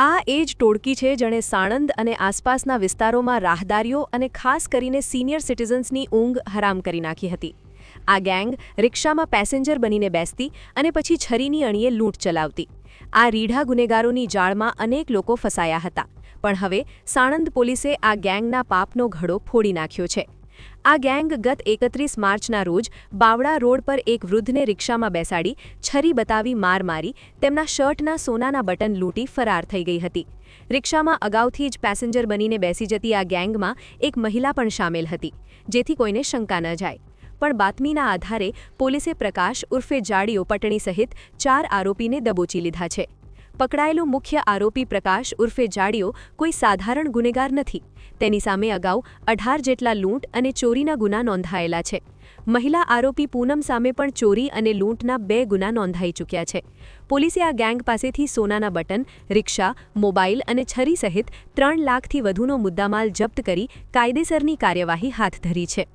આ એ જ ટોળકી છે જેણે સાણંદ અને આસપાસના વિસ્તારોમાં રાહદારીઓ અને ખાસ કરીને સિનિયર સિટીઝન્સની ઊંઘ હરામ કરી નાખી હતી. આ ગેંગ રિક્ષામાં પેસેન્જર બનીને બેસતી અને પછી છરીની અણીએ લૂંટ ચલાવતી. આ રીઢા ગુનેગારોની જાળમાં અનેક લોકો ફસાયા હતા. પણ હવે સાણંદ પોલીસે આ ગેંગના પાપનો ઘડો ફોડી નાખ્યો છે. આ ગેંગ ગત 31 માર્ચના રોજ બાવળા રોડ પર એક વૃદ્ધને રિક્ષામાં બેસાડી છરી બતાવી માર મારી તેમના શર્ટના સોનાના બટન લૂંટી ફરાર થઈ ગઈ હતી. રિક્ષામાં અગાઉથી જ પેસેન્જર બનીને બેસી જતી આ ગેંગમાં એક મહિલા પણ સામેલ હતી, જેથી કોઈને શંકા ન જાય. પણ બાતમીના આધારે પોલીસે પ્રકાશ ઉર્ફે જાડીઓ પટણી સહિત 4 આરોપીને દબોચી લીધા છે. પકડાયેલો મુખ્ય આરોપી પ્રકાશ ઉર્ફે જાડીઓ કોઈ સાધારણ ગુનેગાર નથી. તેની સામે અગાઉ 18 જેટલા લૂંટ અને ચોરીના ગુના નોંધાયેલા છે. મહિલા આરોપી પૂનમ સામે પણ ચોરી અને લૂંટના 2 ગુના નોંધાઈ ચૂક્યા છે. પોલીસે આ ગેંગ પાસેથી સોનાના બટન, રિક્ષા, મોબાઈલ અને છરી સહિત 3 લાખથી વધુનો મુદ્દામાલ જપ્ત કરી કાયદેસરની કાર્યવાહી હાથ ધરી છે.